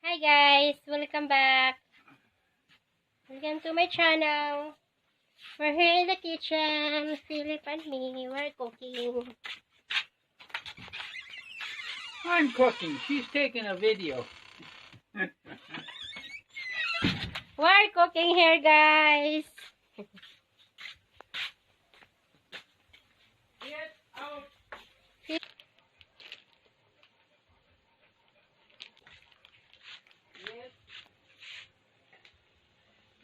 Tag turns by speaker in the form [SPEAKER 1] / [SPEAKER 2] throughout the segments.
[SPEAKER 1] Hi guys, welcome back. Welcome to my channel. We're here in the kitchen. Philip and me, we're cooking.
[SPEAKER 2] I'm cooking. She's taking a video.
[SPEAKER 1] We're cooking here, guys.
[SPEAKER 2] Get out.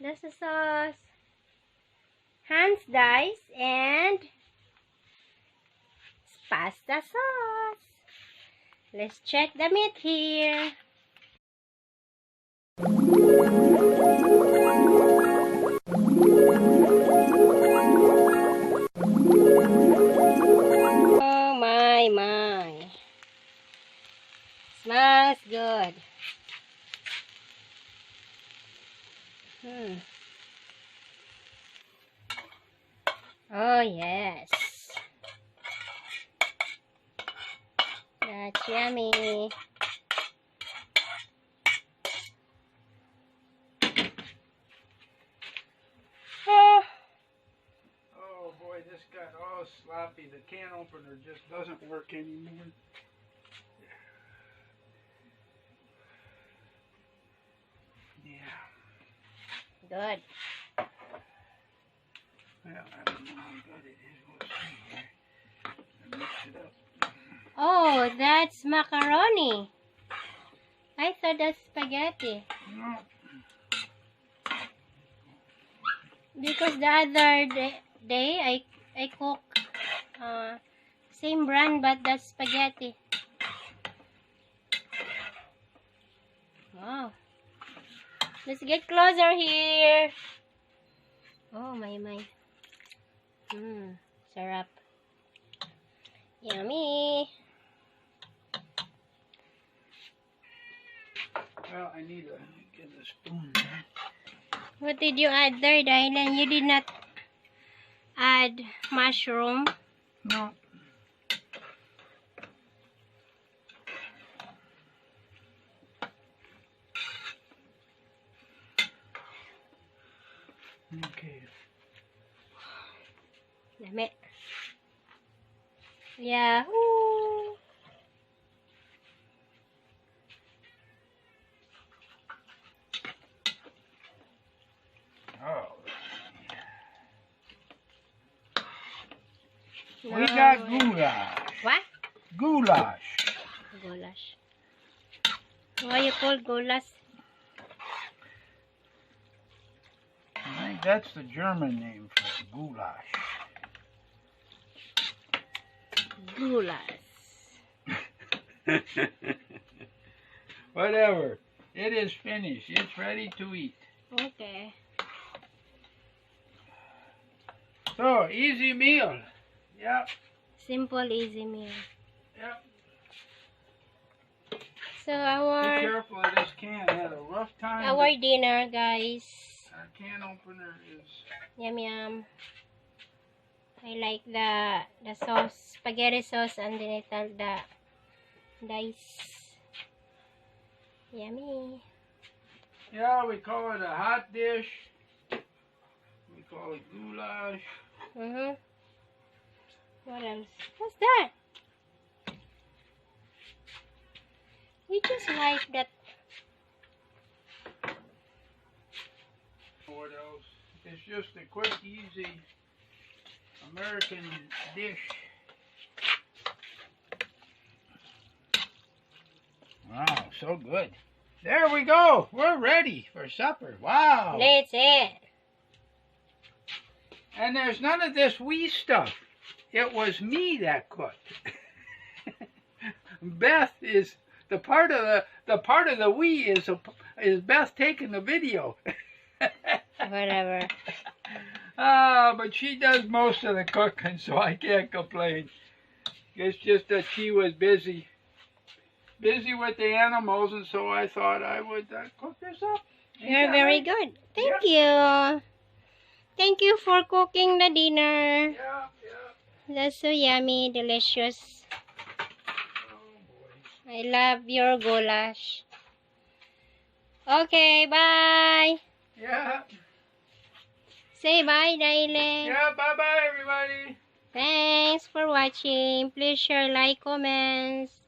[SPEAKER 1] That's the sauce. Hans dice and pasta sauce. Let's check the meat here. Oh my. Smells good. Oh yes. That's yummy. Oh.
[SPEAKER 2] Oh boy, this got all sloppy. The can opener just doesn't work anymore. Yeah.
[SPEAKER 1] Good.
[SPEAKER 2] Well, I don't know how good it is. We'll see here. I'll mix it up.
[SPEAKER 1] Oh, that's macaroni. I thought that's spaghetti.
[SPEAKER 2] No.
[SPEAKER 1] Because the other day I cook same brand but that's spaghetti. Wow. Let's get closer here. Oh my. Sarap. Yummy.
[SPEAKER 2] Well, I need to get a spoon there.
[SPEAKER 1] What did you add there, Dylan? You did not add mushroom.
[SPEAKER 2] No. Okay.
[SPEAKER 1] Dami. Yahoo!
[SPEAKER 2] Oh. We got goulash.
[SPEAKER 1] What?
[SPEAKER 2] Goulash.
[SPEAKER 1] Goulash. Why you call goulash?
[SPEAKER 2] I think that's the German name for it, goulash.
[SPEAKER 1] Goulash.
[SPEAKER 2] Whatever. It is finished. It's ready to eat.
[SPEAKER 1] Okay.
[SPEAKER 2] So, easy meal. Yep.
[SPEAKER 1] Simple, easy meal.
[SPEAKER 2] Yep.
[SPEAKER 1] So
[SPEAKER 2] Be
[SPEAKER 1] our
[SPEAKER 2] careful of this can. I had a rough time.
[SPEAKER 1] dinner, guys.
[SPEAKER 2] Our can opener is...
[SPEAKER 1] Yum. I like the sauce, spaghetti sauce, and then the dice. Yummy.
[SPEAKER 2] Yeah, we call it a hot dish. We call it goulash.
[SPEAKER 1] What else? What's that? We just like that.
[SPEAKER 2] What else? It's just a quick, easy American dish. Wow, so good. There we go. We're ready for supper. Wow.
[SPEAKER 1] That's it.
[SPEAKER 2] And there's none of this wee stuff. It was me that cooked. Beth is the part of the we is Beth taking the video.
[SPEAKER 1] Whatever.
[SPEAKER 2] But she does most of the cooking, so I can't complain. It's just that she was busy with the animals, and so I thought I would cook this up.
[SPEAKER 1] You're very good. Thank you. Thank you for cooking the dinner.
[SPEAKER 2] Yeah.
[SPEAKER 1] That's so yummy, delicious.
[SPEAKER 2] Oh boy.
[SPEAKER 1] I love your goulash. Okay, bye.
[SPEAKER 2] Yeah.
[SPEAKER 1] Say bye, Daile.
[SPEAKER 2] Yeah, bye-bye, everybody.
[SPEAKER 1] Thanks for watching. Please share, like, comments.